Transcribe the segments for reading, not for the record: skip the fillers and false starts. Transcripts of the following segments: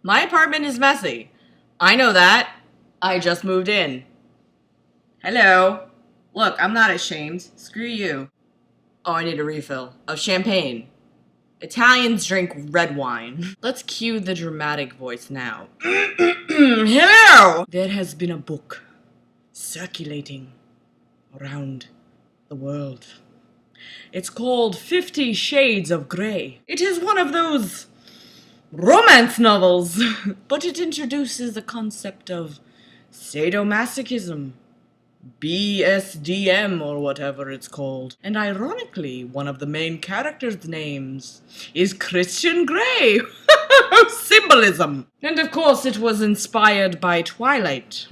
My apartment is messy. I know that. I just moved in. Hello. Look, I'm not ashamed. Screw you. Oh, I need a refill. Of champagne. Italians drink red wine. Let's cue the dramatic voice now. Hello! There has been a book circulating around the world. It's called 50 Shades of Grey. It is one of those romance novels, but it introduces the concept of sadomasochism, BSDM, or whatever it's called. And ironically, one of the main characters' names is Christian Grey. Symbolism. And of course, it was inspired by Twilight.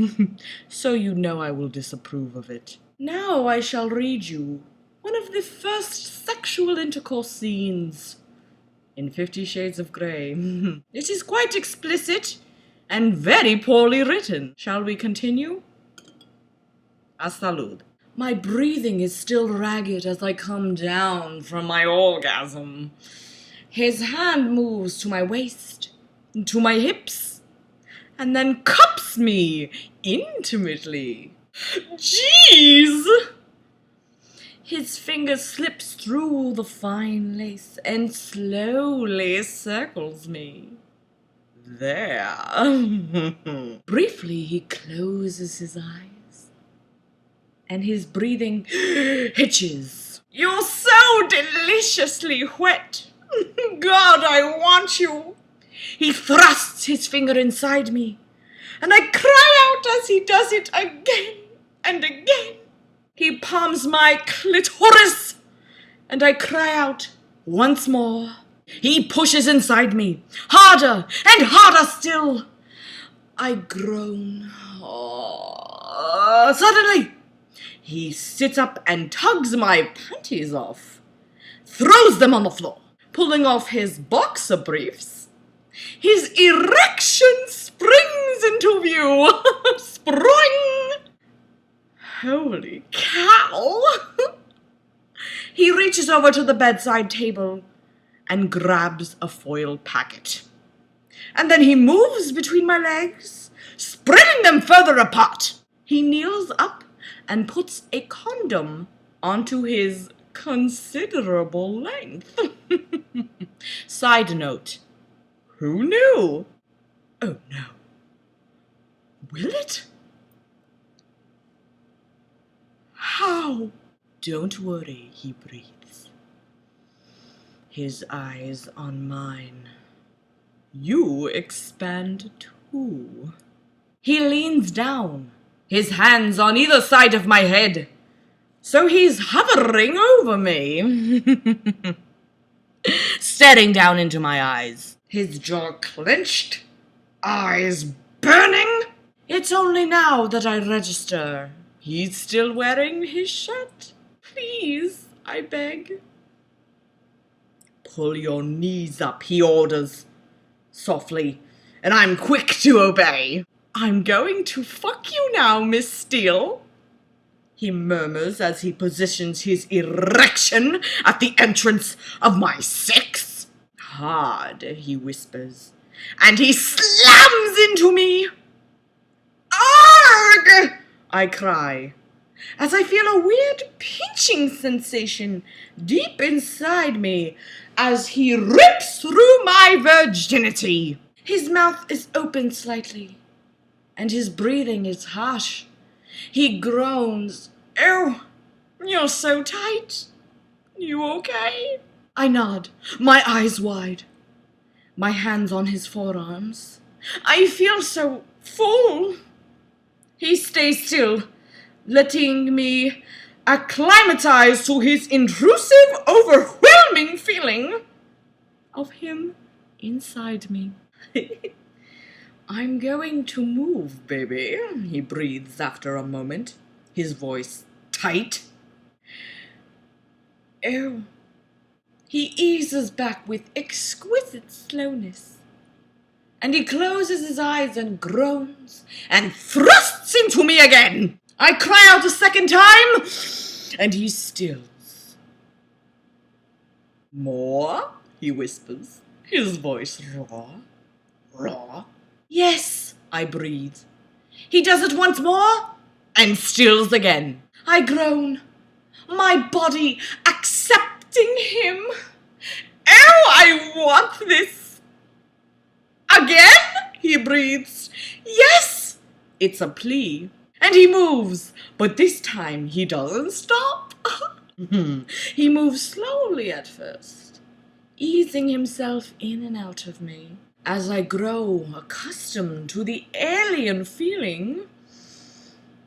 So you know I will disapprove of it. Now I shall read you one of the first sexual intercourse scenes in 50 Shades of Grey. It is quite explicit and very poorly written. Shall we continue? A salud. My breathing is still ragged as I come down from my orgasm. His hand moves to my waist, to my hips, and then cups me intimately. Jeez! His finger slips through the fine lace and slowly circles me. There. Briefly, he closes his eyes, and his breathing hitches. You're so deliciously wet. God, I want you. He thrusts his finger inside me, and I cry out as he does it again and again. He palms my clitoris, and I cry out once more. He pushes inside me, harder and harder still. I groan. Suddenly, he sits up and tugs my panties off, throws them on the floor, pulling off his boxer briefs. His erection springs into view. Spring! Holy cow! He reaches over to the bedside table and grabs a foil packet. And then he moves between my legs, spreading them further apart. He kneels up and puts a condom onto his considerable length. Side note, who knew? Oh no. Will it? How? Don't worry, he breathes. His eyes on mine. You expand too. He leans down, his hands on either side of my head. So he's hovering over me, staring down into my eyes, his jaw clenched, eyes burning. It's only now that I register he's still wearing his shirt. Please, I beg. Pull your knees up, he orders, softly, and I'm quick to obey. I'm going to fuck you now, Miss Steele, he murmurs as he positions his erection at the entrance of my sex. Hard, he whispers, and he slams into me. Arg! I cry, as I feel a weird pinching sensation deep inside me as he rips through my virginity. His mouth is open slightly, and his breathing is harsh. He groans. Ew, you're so tight. You okay? I nod, my eyes wide, my hands on his forearms. I feel so full. He stays still, letting me acclimatize to his intrusive, overwhelming feeling of him inside me. I'm going to move, baby, he breathes after a moment, his voice tight. Oh. He eases back with exquisite slowness, and he closes his eyes and groans and thrusts into me again. I cry out a second time, and he stills. More, he whispers, his voice raw. Raw? Yes, I breathe. He does it once more and stills again. I groan, my body accepting him. Oh, I want this. Again? He breathes. Yes, it's a plea. And he moves, but this time he doesn't stop. He moves slowly at first, easing himself in and out of me. As I grow accustomed to the alien feeling,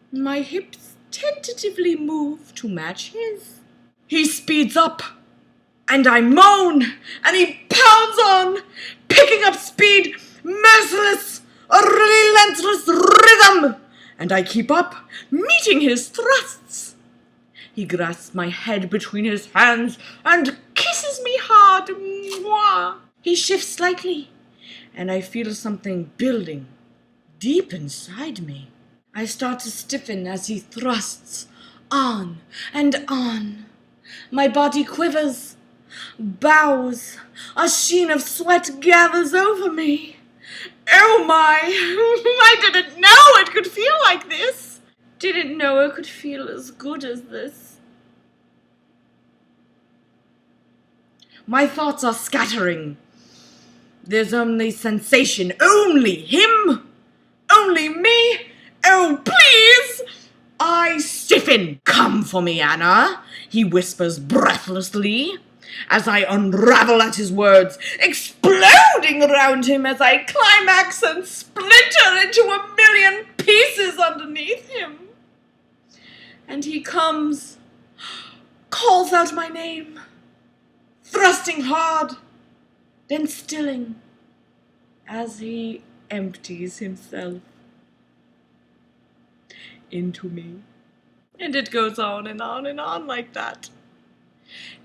my hips tentatively move to match his. He speeds up, and I moan, and he pounds on, picking up speed, merciless, a relentless rhythm, and I keep up, meeting his thrusts. He grasps my head between his hands and kisses me hard. Mwah. He shifts slightly, and I feel something building deep inside me. I start to stiffen as he thrusts on and on. My body quivers, bows, a sheen of sweat gathers over me. Oh my, I didn't know it could feel like this. Didn't know it could feel as good as this. My thoughts are scattering. There's only sensation, only him, only me. Oh, please! I stiffen. Come for me, Anna, he whispers breathlessly, as I unravel at his words, exploding around him as I climax and splinter into a million pieces underneath him. And he comes, calls out my name, thrusting hard, then stilling as he empties himself into me. And it goes on and on and on like that.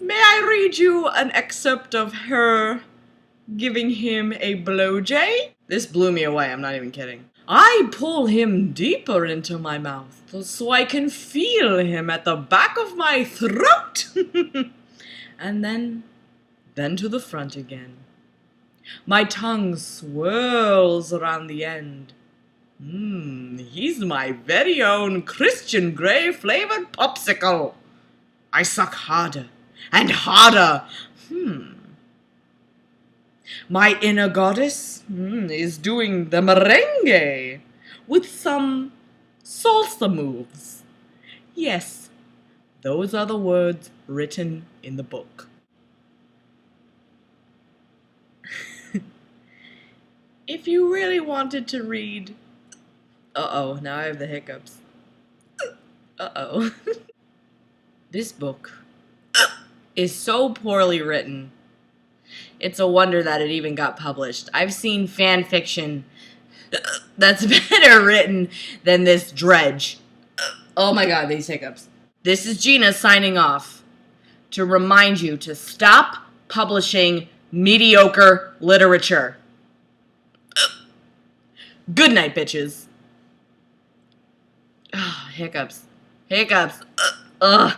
May I read you an excerpt of her giving him a blowjay? This blew me away, I'm not even kidding. I pull him deeper into my mouth so I can feel him at the back of my throat. And then to the front again. My tongue swirls around the end. He's my very own Christian Grey flavored popsicle. I suck harder and harder. My inner goddess is doing the merengue with some salsa moves. Yes, those are the words written in the book. If you really wanted to read... Uh-oh, now I have the hiccups. Uh-oh. This book is so poorly written. It's a wonder that it even got published. I've seen fan fiction that's better written than this dredge. Oh my god, these hiccups. This is Gina signing off to remind you to stop publishing mediocre literature. Good night, bitches. Hiccups. Hiccups. Ugh.